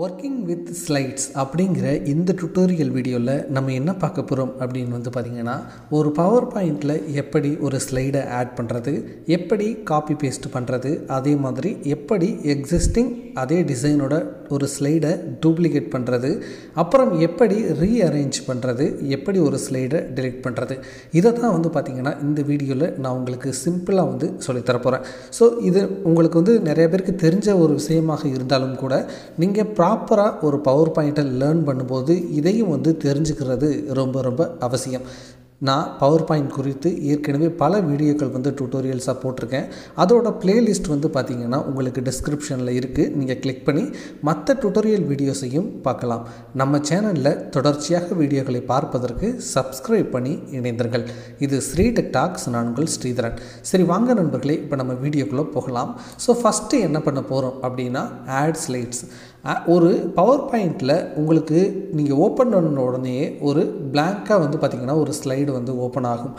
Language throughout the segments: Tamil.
ஒர்க்கிங் வித் ஸ்லைட்ஸ் அப்படிங்கிற இந்த டுட்டோரியல் வீடியோவில் நம்ம என்ன பார்க்க போகிறோம் அப்படின்னு பார்த்திங்கன்னா ஒரு பவர் பாயிண்டில் எப்படி ஒரு ஸ்லைடை ஆட் பண்ணுறது, எப்படி காப்பி பேஸ்ட் பண்ணுறது, அதே மாதிரி எப்படி எக்ஸிஸ்டிங் அதே டிசைனோட ஒரு ஸ்லைடை டூப்ளிகேட் பண்ணுறது, அப்புறம் எப்படி ரீஅரேஞ்ச் பண்ணுறது, எப்படி ஒரு ஸ்லைடை டெலீட் பண்ணுறது. இதை தான் பார்த்திங்கன்னா இந்த வீடியோவில் நான் உங்களுக்கு சிம்பிளாக சொல்லித்தரப்போகிறேன். ஸோ இது உங்களுக்கு நிறைய பேருக்கு தெரிஞ்ச ஒரு விஷயமாக இருந்தாலும் கூட நீங்கள் ப்ராப்பராக ஒரு பவர் பாயிண்ட்டை லேர்ன் பண்ணும்போது இதையும் தெரிஞ்சுக்கிறது ரொம்ப ரொம்ப அவசியம். நான் பவர் பாயிண்ட் குறித்து ஏற்கனவே பல வீடியோக்கள் டுட்டோரியல்ஸாக போட்டிருக்கேன். அதோட பிளேலிஸ்ட் பார்த்திங்கன்னா உங்களுக்கு டிஸ்கிரிப்ஷனில் இருக்குது. நீங்கள் கிளிக் பண்ணி மற்ற டுட்டோரியல் வீடியோஸையும் பார்க்கலாம். நம்ம சேனலில் தொடர்ச்சியாக வீடியோக்களை பார்ப்பதற்கு சப்ஸ்கிரைப் பண்ணி இணைந்தீர்கள். இது ஸ்ரீ டெக் டாக்ஸ். நான் உங்கள் ஸ்ரீதரன். சரி, வாங்க நண்பர்களே, இப்போ நம்ம வீடியோக்குள்ளே போகலாம். ஸோ ஃபஸ்ட்டு என்ன பண்ண போகிறோம் அப்படின்னா ஆட் ஸ்லைட்ஸ். ஒரு பவர் பாயிண்டில் உங்களுக்கு நீங்கள் ஓப்பன் பண்ண உடனே ஒரு பிளாங்காக பார்த்திங்கன்னா ஒரு ஸ்லைடு ஓப்பன் ஆகும்.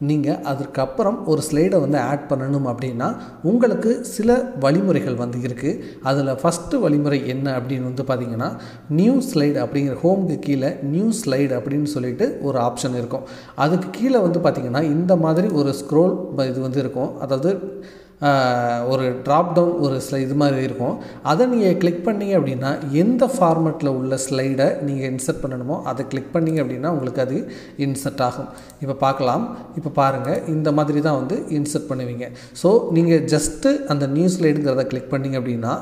நீங்கள் அதற்கப்புறம் ஒரு ஸ்லைடை ஆட் பண்ணணும் அப்படின்னா உங்களுக்கு சில வழிமுறைகள் இருக்குது. அதில் ஃபஸ்ட்டு வழிமுறை என்ன அப்படின்னு பார்த்திங்கன்னா நியூ ஸ்லைடு அப்படிங்கிற ஹோமுக்கு கீழே நியூ ஸ்லைடு அப்படின்னு சொல்லிட்டு ஒரு ஆப்ஷன் இருக்கும். அதுக்கு கீழே பார்த்திங்கன்னா இந்த மாதிரி ஒரு ஸ்க்ரோல் இது இருக்கும். அதாவது ஒரு ட்ராப் டவுன் ஒரு இது மாதிரி இருக்கும். அதை நீங்கள் கிளிக் பண்ணிங்க அப்படின்னா எந்த ஃபார்மேட்டில் உள்ள ஸ்லைடை நீங்கள் இன்சர்ட் பண்ணணுமோ அதை கிளிக் பண்ணிங்க அப்படின்னா உங்களுக்கு அது இன்சர்ட் ஆகும். இப்போ பார்க்கலாம். இப்போ பாருங்கள், இந்த மாதிரி தான் இன்சர்ட் பண்ணுவீங்க. ஸோ நீங்கள் ஜஸ்ட்டு அந்த நியூ ஸ்லைடுங்கிறத கிளிக் பண்ணிங்க அப்படின்னா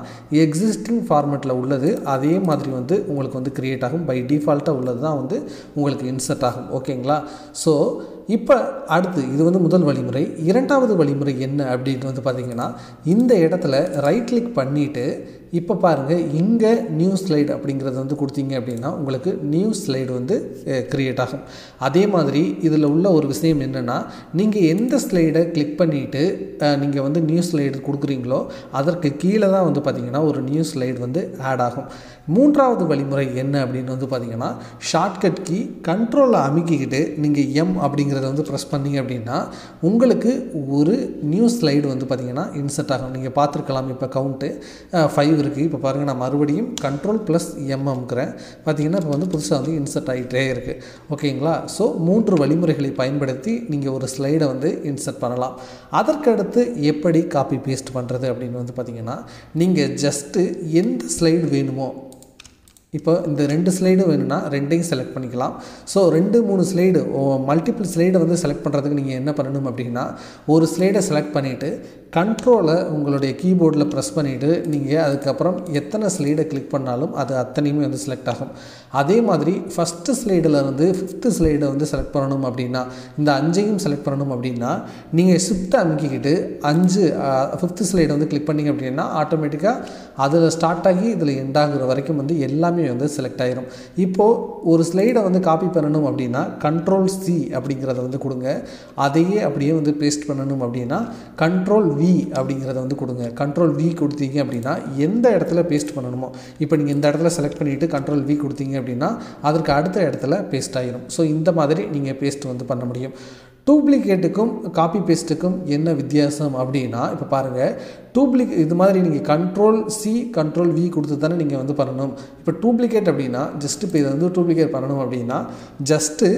எக்ஸிஸ்டிங் ஃபார்மேட்டில் உள்ளது அதே மாதிரி உங்களுக்கு க்ரியேட் ஆகும். பை டிஃபால்ட்டாக உள்ளது தான் உங்களுக்கு இன்சர்ட் ஆகும். ஓகேங்களா? ஸோ இப்போ அடுத்து இது முதல் வழிமுறை. இரண்டாவது வழிமுறை என்ன அப்படின்னு பார்த்திங்கன்னா இந்த இடத்துல ரைட் கிளிக் பண்ணிவிட்டு இப்போ பாருங்கள், இங்கே நியூ ஸ்லைடு அப்படிங்கிறது கொடுத்தீங்க அப்படின்னா உங்களுக்கு நியூ ஸ்லைடு க்ரியேட் ஆகும். அதே மாதிரி இதில் உள்ள ஒரு விஷயம் என்னென்னா நீங்கள் எந்த ஸ்லைடை கிளிக் பண்ணிவிட்டு நீங்கள் நியூ ஸ்லைடு கொடுக்குறீங்களோ அதற்கு கீழே தான் பார்த்திங்கன்னா ஒரு நியூ ஸ்லைடு ஆட் ஆகும். மூன்றாவது வழிமுறை என்ன அப்படின்னு பார்த்திங்கன்னா ஷார்ட்கட் கீ கண்ட்ரோலை அமுக்கிக்கிட்டு நீங்கள் எம் அப்படிங்கிறத ப்ரெஸ் பண்ணிங்க அப்படின்னா உங்களுக்கு ஒரு நியூ ஸ்லைடு பார்த்திங்கன்னா இன்சர்ட் ஆகும். நீங்கள் பார்த்துருக்கலாம். இப்போ கவுண்ட்டு 5 இருக்குது. இப்போ பாருங்கள், நான் மறுபடியும் கண்ட்ரோல் ப்ளஸ் எம் அமுக்கிறேன். பார்த்திங்கன்னா இப்போ புதுசாக இன்சர்ட் ஆகிட்டே இருக்குது. ஓகேங்களா? ஸோ 3 வழிமுறைகளை பயன்படுத்தி நீங்கள் ஒரு ஸ்லைடை இன்சர்ட் பண்ணலாம். அதற்கடுத்து எப்படி காப்பி பேஸ்ட் பண்ணுறது அப்படின்னு பார்த்திங்கன்னா நீங்கள் ஜஸ்ட்டு எந்த ஸ்லைடு வேணுமோ, இப்போ இந்த 2 ஸ்லைடு வேணும்னா 2ஐயும் செலக்ட் பண்ணிக்கலாம். ஸோ 2-3 ஸ்லைடு மல்டிபிள் ஸ்லைடை செலக்ட் பண்ணுறதுக்கு நீங்கள் என்ன பண்ணணும் அப்படின்னா ஒரு ஸ்லைடை செலக்ட் பண்ணிவிட்டு கண்ட்ரோலை உங்களுடைய கீபோர்டில் ப்ரெஸ் பண்ணிவிட்டு நீங்கள் அதுக்கப்புறம் எத்தனை ஸ்லைடை கிளிக் பண்ணாலும் அது அத்தனையுமே செலக்ட் ஆகும். அதே மாதிரி ஃபஸ்ட்டு ஸ்லைடில் 5th ஸ்லைடை செலக்ட் பண்ணணும் அப்படின்னா இந்த 5ஐயும் செலக்ட் பண்ணணும் அப்படின்னா நீங்கள் ஷிஃப்ட்டை அமுக்கிக்கிட்டு 5th ஸ்லைடை கிளிக் பண்ணிங்க அப்படின்னா ஆட்டோமேட்டிக்காக அதில் ஸ்டார்ட் ஆகி இதில் எண்ட் ஆகுற வரைக்கும் எல்லாமே செலக்ட் ஆகிரும். இப்போது ஒரு ஸ்லைடை காப்பி பண்ணணும் அப்படின்னா கண்ட்ரோல் சி அப்படிங்கிறத கொடுங்க. அதையே அப்படியே பேஸ்ட் பண்ணணும் அப்படின்னா கண்ட்ரோல் வி அப்படிங்கிறத கொடுங்க. கண்ட்ரோல் வி கொடுத்தீங்க அப்படின்னா எந்த இடத்துல பேஸ்ட் பண்ணணுமோ, இப்போ நீங்கள் இந்த இடத்துல செலக்ட் பண்ணிவிட்டு கண்ட்ரோல் வி கொடுத்தீங்க அப்படின்னா அதற்கு அடுத்த இடத்துல பேஸ்ட் ஆகிரும். ஸோ இந்த மாதிரி நீங்கள் பேஸ்ட் பண்ண முடியும். டூப்ளிகேட்டுக்கும் காப்பி பேஸ்ட்டுக்கும் என்ன வித்தியாசம் அப்படின்னா இப்போ பாருங்கள், இது மாதிரி நீங்கள் கண்ட்ரோல் சி கண்ட்ரோல் வி கொடுத்து தானே நீங்கள் பண்ணணும். இப்போ டூப்ளிகேட் அப்படின்னா ஜஸ்ட்டு இப்போ இதை டூப்ளிகேட் பண்ணணும் அப்படின்னா ஜஸ்ட்டு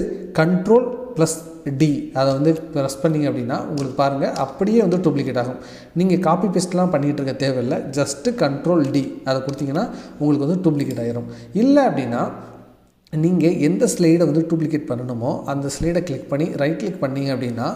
கண்ட்ரோல் ப்ளஸ் டி அதை ப்ரெஸ் பண்ணிங்க அப்படின்னா உங்களுக்கு பாருங்கள் அப்படியே டூப்ளிகேட் ஆகும். நீங்கள் காப்பி பேஸ்ட்லாம் பண்ணிகிட்டு இருக்க தேவையில்லை. ஜஸ்ட்டு கண்ட்ரோல் டி அதை கொடுத்தீங்கன்னா உங்களுக்கு டூப்ளிகேட் ஆகிரும். இல்லை அப்படின்னா நீங்கள் எந்த ஸ்லைடை டூப்ளிகேட் பண்ணணுமோ அந்த ஸ்லைடை கிளிக் பண்ணி ரைட் கிளிக் பண்ணிங்க அப்படின்னா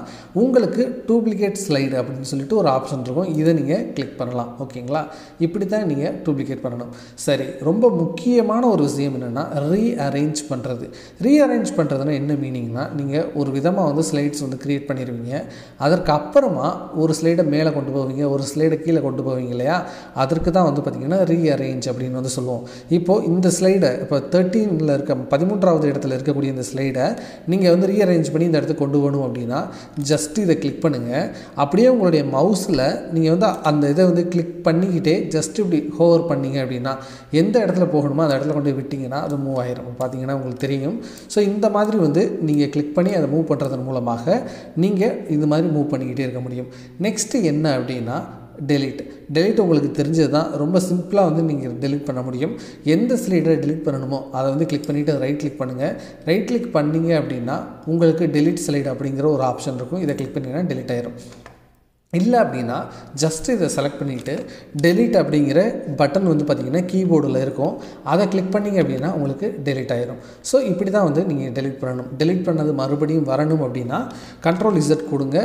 உங்களுக்கு டூப்ளிகேட் ஸ்லைடு அப்படின்னு சொல்லிட்டு ஒரு ஆப்ஷன் இருக்கும். இதை நீங்கள் கிளிக் பண்ணலாம். ஓகேங்களா? இப்படி தான் நீங்கள் டூப்ளிகேட் பண்ணணும். சரி, ரொம்ப முக்கியமான ஒரு விஷயம் என்னென்னா ரீஅரேஞ்ச் பண்ணுறது. ரீஅரேஞ்ச் பண்ணுறதுனா என்ன மீனிங்னா நீங்கள் ஒரு விதமாக ஸ்லைட்ஸ் க்ரியேட் பண்ணிடுவீங்க. அதற்கு அப்புறமா ஒரு ஸ்லைடை மேலே கொண்டு போவீங்க, ஒரு ஸ்லைடை கீழே கொண்டு போவீங்க இல்லையா? அதற்கு தான் பார்த்திங்கன்னா ரீஅரேஞ்ச் அப்படின்னு சொல்லுவோம். இப்போது இந்த ஸ்லைடை இப்போ 13ல் இருக்க 13வது இடத்துல இருக்கக்கூடிய இந்த ஸ்லைடை நீங்கள் ரீஅரேஞ்ச் பண்ணி இந்த இடத்துக்கு கொண்டு போகணும் அப்படின்னா ஜஸ்ட் இதை கிளிக் பண்ணுங்கள். அப்படியே உங்களுடைய மவுஸில் நீங்கள் அந்த இதை கிளிக் பண்ணிக்கிட்டே ஜஸ்ட் இப்படி ஹோவர் பண்ணிங்க அப்படின்னா எந்த இடத்துல போகணுமோ அந்த இடத்துல கொண்டு விட்டிங்கன்னா அது மூவ் ஆகிரும். பார்த்தீங்கன்னா உங்களுக்கு தெரியும். ஸோ இந்த மாதிரி நீங்கள் கிளிக் பண்ணி அதை மூவ் பண்ணுறதன் மூலமாக நீங்கள் இது மாதிரி மூவ் பண்ணிக்கிட்டே இருக்க முடியும். நெக்ஸ்ட்டு என்ன அப்படின்னா டெலீட் உங்களுக்கு தெரிஞ்சது தான். ரொம்ப சிம்பிளாக வந்து நீங்கள் டெலீட் பண்ண முடியும். எந்த ஸ்லைடரை டெலீட் பண்ணணுமோ அதை வந்து கிளிக் பண்ணிவிட்டு ரைட் கிளிக் பண்ணுங்கள். ரைட் கிளிக் பண்ணிங்க அப்படின்னா உங்களுக்கு டெலீட் ஸ்லைடு அப்படிங்கிற ஒரு ஆப்ஷன் இருக்கும். இதை கிளிக் பண்ணிங்கன்னா டெலீட் ஆயிரும். இல்லை அப்படின்னா ஜஸ்ட் இதை செலக்ட் பண்ணிவிட்டு டெலீட் அப்படிங்கிற பட்டன் வந்து பார்த்திங்கன்னா கீபோர்டில் இருக்கும். அதை கிளிக் பண்ணிங்க அப்படின்னா உங்களுக்கு டெலீட் ஆயிரும். ஸோ இப்படி தான் வந்து நீங்கள் டெலீட் பண்ணணும். டெலீட் பண்ணது மறுபடியும் வரணும் அப்படின்னா Ctrl+Z கொடுங்க,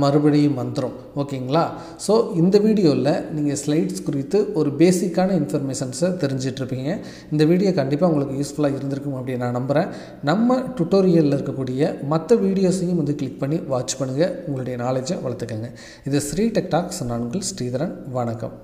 மறுபடியும் வந்துடும். ஓகேங்களா? ஸோ இந்த வீடியோவில் நீங்கள் ஸ்லைட்ஸ் குறித்து ஒரு பேசிக்கான இன்ஃபர்மேஷன்ஸை தெரிஞ்சிட்ருப்பீங்க. இந்த வீடியோ கண்டிப்பாக உங்களுக்கு யூஸ்ஃபுல்லாக இருந்திருக்கும் அப்படின்னு நான் நம்புகிறேன். நம்ம டுட்டோரியலில் இருக்கக்கூடிய மற்ற வீடியோஸையும் வந்து கிளிக் பண்ணி வாட்ச் பண்ணுங்கள். உங்களுடைய நாலேஜை வளர்த்துக்கங்க. இது ஸ்ரீ டெக் டாக்ஸ். நான் உங்கள் ஸ்ரீதரன். வணக்கம்.